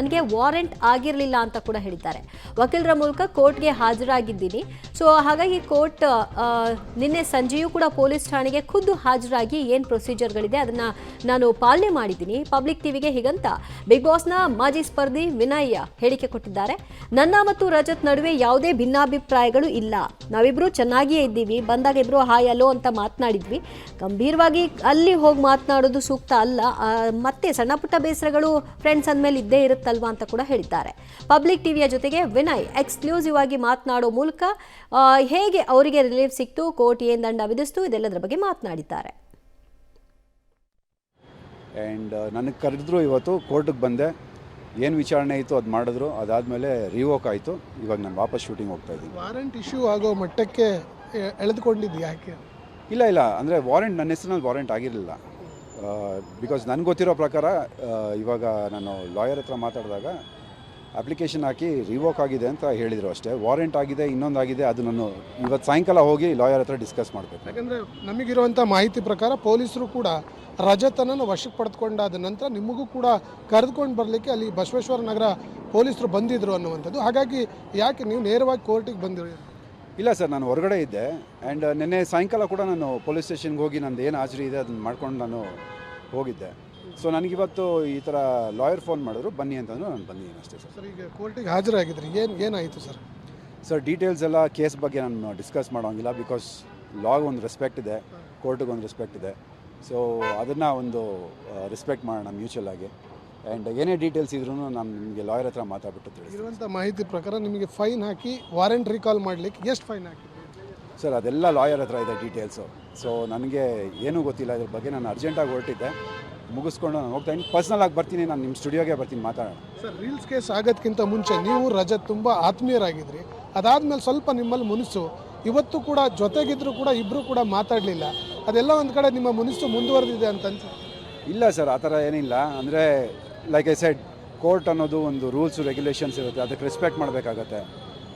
ನನಗೆ ವಾರೆಂಟ್ ಆಗಿರಲಿಲ್ಲ ಅಂತ ಕೂಡ ಹೇಳಿದ್ದಾರೆ. ವಕೀಲರ ಮೂಲಕ ಕೋರ್ಟ್ಗೆ ಹಾಜರಾಗಿದ್ದೀನಿ. ಸೊ ಹಾಗಾಗಿ ಕೋರ್ಟ್ ನಿನ್ನೆ ಸಂಜೆಯೂ ಕೂಡ ಪೊಲೀಸ್ ಠಾಣೆಗೆ ಖುದ್ದು ಹಾಜರಾಗಿ ಏನು ಪ್ರೊಸೀಜರ್ಗಳಿದೆ ಅದನ್ನು ನಾನು ಪಾಲನೆ ಮಾಡಿದ್ದೀನಿ. ಪಬ್ಲಿಕ್ ಟಿವಿಗೆ ಹೀಗಂತ ಬಿಗ್ ಬಾಸ್ನ ಮಾಜಿ ಸ್ಪರ್ಧಿ ವಿನಯ್ ಹೇಳಿಕೆ ಕೊಟ್ಟಿದ್ದಾರೆ. ನನ್ನ ಮತ್ತು ರಜತ್ ನಡುವೆ ಯಾವುದೇ ಭಿನ್ನಾಭಿಪ್ರಾಯಗಳು ಇಲ್ಲ. ನಾವಿಬ್ರು ಚೆನ್ನಾಗಿಯೇ ಇದ್ದೀವಿ. ಬಂದಾಗ ಇಬ್ರು ಹಾಯ್ ಅಲೋ ಅಂತ ಮಾತನಾಡಿದ್ವಿ. ಗಂಭೀರವಾಗಿ ಅಲ್ಲಿ ಹೋಗಿ ಮಾತನಾಡೋದು ಸೂಕ್ತ ಅಲ್ಲ. ಮತ್ತೆ ಸಣ್ಣ ಪುಟ್ಟ ಬೇಸರಗಳು ಫ್ರೆಂಡ್ಸ್ ಅಂದಮೇಲೆ ಇದ್ದೇ ಇರುತ್ತಲ್ವಾ ಅಂತ ಕೂಡ ಹೇಳಿದ್ದಾರೆ. ಪಬ್ಲಿಕ್ ಟಿವಿಯ ಜೊತೆಗೆ ವಿನಯ್ ಎಕ್ಸ್ಕ್ಲೂಸಿವ್ ಆಗಿ ಮಾತನಾಡೋ ಮೂಲಕ ಹೇಗೆ ಅವರಿಗೆ ರಿಲೀಫ್ ಸಿಕ್ತು, ಕೋರ್ಟ್ ಏನು ದಂಡ ವಿಧಿಸ್ತು, ಇದೆಲ್ಲದರ ಬಗ್ಗೆ ಮಾತನಾಡಿದ್ದಾರೆ. ಆ್ಯಂಡ್ ನನಗೆ ಕರೆದ್ರು, ಇವತ್ತು ಕೋರ್ಟಿಗೆ ಬಂದೆ, ಏನು ವಿಚಾರಣೆ ಇತ್ತು ಅದು ಮಾಡಿದ್ರು. ಅದಾದಮೇಲೆ ರಿವೋಕ್ ಆಯಿತು. ಇವಾಗ ನಾನು ವಾಪಸ್ ಶೂಟಿಂಗ್ ಹೋಗ್ತಾ ಇದ್ದೀನಿ. ವಾರೆಂಟ್ ಇಶ್ಯೂ ಆಗೋ ಮಟ್ಟಕ್ಕೆ ಎಳೆದುಕೊಂಡಿದ್ದು ಯಾಕೆ? ಇಲ್ಲ ಅಂದರೆ ವಾರೆಂಟ್ ನನ್ನ ಹೆಸರಿನಲ್ಲಿ ವಾರೆಂಟ್ ಆಗಿರಲಿಲ್ಲ. ಬಿಕಾಸ್ ನನಗೆ ಗೊತ್ತಿರೋ ಪ್ರಕಾರ ಇವಾಗ ನಾನು ಲಾಯರ್ ಹತ್ರ ಮಾತಾಡಿದಾಗ ಅಪ್ಲಿಕೇಶನ್ ಹಾಕಿ ರಿವೋಕ್ ಆಗಿದೆ ಅಂತ ಹೇಳಿದರು ಅಷ್ಟೇ. ವಾರೆಂಟ್ ಆಗಿದೆ, ಇನ್ನೊಂದಾಗಿದೆ, ಅದು ನಾನು ಇವತ್ತು ಸಾಯಂಕಾಲ ಹೋಗಿ ಲಾಯರ್ ಹತ್ರ ಡಿಸ್ಕಸ್ ಮಾಡಬೇಕು. ಯಾಕಂದರೆ ನಮಗಿರುವಂಥ ಮಾಹಿತಿ ಪ್ರಕಾರ ಪೊಲೀಸರು ಕೂಡ ರಜತನನ್ನು ವಶಕ್ಕೆ ಪಡೆದುಕೊಂಡಾದ ನಂತರ ನಿಮಗೂ ಕೂಡ ಕರೆದುಕೊಂಡು ಬರಲಿಕ್ಕೆ ಅಲ್ಲಿ ಬಸವೇಶ್ವರ ನಗರ ಪೊಲೀಸರು ಬಂದಿದ್ದರು ಅನ್ನುವಂಥದ್ದು. ಹಾಗಾಗಿ ಯಾಕೆ ನೀವು ನೇರವಾಗಿ ಕೋರ್ಟಿಗೆ ಬಂದಿರಿ? ಇಲ್ಲ ಸರ್, ನಾನು ಹೊರಗಡೆ ಇದ್ದೆ. ಆ್ಯಂಡ್ ನಿನ್ನೆ ಸಾಯಂಕಾಲ ಕೂಡ ನಾನು ಪೊಲೀಸ್ ಸ್ಟೇಷನ್ಗೆ ಹೋಗಿ ನಂದು ಏನು ಹಾಜರಿ ಇದೆ ಅದನ್ನು ಮಾಡ್ಕೊಂಡು ನಾನು ಹೋಗಿದ್ದೆ. ಸೊ ನನಗಿವತ್ತು ಈ ಥರ ಲಾಯರ್ ಫೋನ್ ಮಾಡಿದ್ರು, ಬನ್ನಿ ಅಂತಂದ್ರು, ನಾನು ಬಂದಿದ್ದೀನಿ ಅಷ್ಟೇ ಸರ್. ಸರ್, ಈಗ ಕೋರ್ಟಿಗೆ ಹಾಜರಾಗಿದ್ರಿ, ಏನಾಯಿತು ಸರ್? ಸರ್, ಡೀಟೇಲ್ಸ್ ಎಲ್ಲ ಕೇಸ್ ಬಗ್ಗೆ ನಾನು ಡಿಸ್ಕಸ್ ಮಾಡೋಂಗಿಲ್ಲ. ಬಿಕಾಸ್ ಲಾಗ್ ಒಂದು ರೆಸ್ಪೆಕ್ಟ್ ಇದೆ, ಕೋರ್ಟಿಗೆ ಒಂದು ರೆಸ್ಪೆಕ್ಟ್ ಇದೆ. ಸೊ ಅದನ್ನು ಒಂದು ರೆಸ್ಪೆಕ್ಟ್ ಮಾಡೋಣ ಮ್ಯೂಚುವಲ್ ಆಗಿ. ಆ್ಯಂಡ್ ಏನೇ ಡೀಟೇಲ್ಸ್ ಇದ್ರೂ ನಾನು ನಿಮಗೆ ಲಾಯರ್ ಹತ್ರ ಮಾತಾಡ್ಬಿಟ್ಟು ತಿಳಿಸಿ. ಇರುವಂಥ ಮಾಹಿತಿ ಪ್ರಕಾರ ನಿಮಗೆ ಫೈನ್ ಹಾಕಿ ವಾರೆಂಟ್ ರಿಕಾಲ್ ಮಾಡಲಿಕ್ಕೆ ಎಷ್ಟು ಫೈನ್ ಹಾಕಿ? ಸರ್, ಅದೆಲ್ಲ ಲಾಯರ್ ಹತ್ರ ಇದೆ ಡೀಟೇಲ್ಸು. ಸೊ ನನಗೆ ಏನೂ ಗೊತ್ತಿಲ್ಲ ಇದ್ರ ಬಗ್ಗೆ. ನಾನು ಅರ್ಜೆಂಟಾಗಿ ಹೊರಟಿದ್ದೆ, ಮುಗಿಸ್ಕೊಂಡು ನಾನು ಹೋಗ್ತಾ ಇದ್ದೀನಿ. ಪರ್ಸ್ನಲ್ ಆಗಿ ಬರ್ತೀನಿ, ನಾನು ನಿಮ್ಮ ಸ್ಟುಡಿಯೋಗೆ ಬರ್ತೀನಿ, ಮಾತಾಡೋಣ. ಸರ್, ರೀಲ್ಸ್ ಕೇಸ್ ಆಗೋದಕ್ಕಿಂತ ಮುಂಚೆ ನೀವು ರಜತ್ ತುಂಬ ಆತ್ಮೀಯರಾಗಿದ್ರಿ. ಅದಾದಮೇಲೆ ಸ್ವಲ್ಪ ನಿಮ್ಮಲ್ಲಿ ಮುನಿಸು, ಇವತ್ತು ಕೂಡ ಜೊತೆಗಿದ್ರು ಕೂಡ ಇಬ್ಬರು ಕೂಡ ಮಾತಾಡಲಿಲ್ಲ. ಅದೆಲ್ಲ ಒಂದು ಕಡೆ ನಿಮ್ಮ ಮುನಿಸು ಮುಂದುವರೆದಿದೆ ಅಂತ ಅನ್ಸುತ್ತೆ? ಇಲ್ಲ ಸರ್, ಆ ಥರ ಏನಿಲ್ಲ. ಅಂದರೆ ಲೈಕ್ ಐ ಸೆಡ್, ಕೋರ್ಟ್ ಅನ್ನೋದು ಒಂದು ರೂಲ್ಸು ರೆಗ್ಯುಲೇಷನ್ಸ್ ಇರುತ್ತೆ, ಅದಕ್ಕೆ ರೆಸ್ಪೆಕ್ಟ್ ಮಾಡಬೇಕಾಗತ್ತೆ.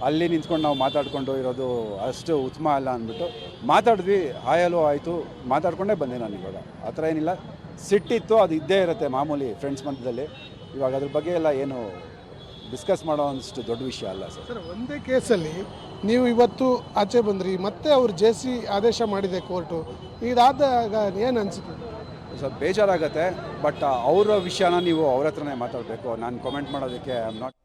ಅಲ್ಲಿ ನಿಂತ್ಕೊಂಡು ನಾವು ಮಾತಾಡಿಕೊಂಡು ಇರೋದು ಅಷ್ಟು ಉತ್ತಮ ಅಲ್ಲ ಅಂದ್ಬಿಟ್ಟು ಮಾತಾಡಿದ್ವಿ. ಹಾಯಲು ಆಯಿತು, ಮಾತಾಡ್ಕೊಂಡೇ ಬಂದೆ ನಾನು. ಇವಾಗ ಆ ಥರ ಏನಿಲ್ಲ. ಸಿಟ್ಟಿತ್ತು, ಅದು ಇದ್ದೇ ಇರುತ್ತೆ ಮಾಮೂಲಿ ಫ್ರೆಂಡ್ಸ್ ಮಧ್ಯದಲ್ಲಿ. ಇವಾಗ ಅದ್ರ ಬಗ್ಗೆ ಎಲ್ಲ ಏನು ಡಿಸ್ಕಸ್ ಮಾಡೋ ಅಷ್ಟು ದೊಡ್ಡ ವಿಷಯ ಅಲ್ಲ ಸರ್. ಸರ್, ಒಂದೇ ಕೇಸಲ್ಲಿ ನೀವು ಇವತ್ತು ಆಚೆ ಬಂದ್ರಿ, ಮತ್ತೆ ಅವ್ರು ಜೆ.ಸಿ ಆದೇಶ ಮಾಡಿದೆ ಕೋರ್ಟು. ಇದಾದಾಗ ಏನು ಅನಿಸುತ್ತೆ? ಸ್ವಲ್ಪ ಬೇಜಾರಾಗತ್ತೆ. ಬಟ್ ಅವರ ವಿಷಯನ ನೀವು ಅವ್ರ ಹತ್ರನೇ ಮಾತಾಡಬೇಕು. ನಾನು ಕಾಮೆಂಟ್ ಮಾಡೋದಕ್ಕೆ ಐ ಆಮ್ ನಾಟ್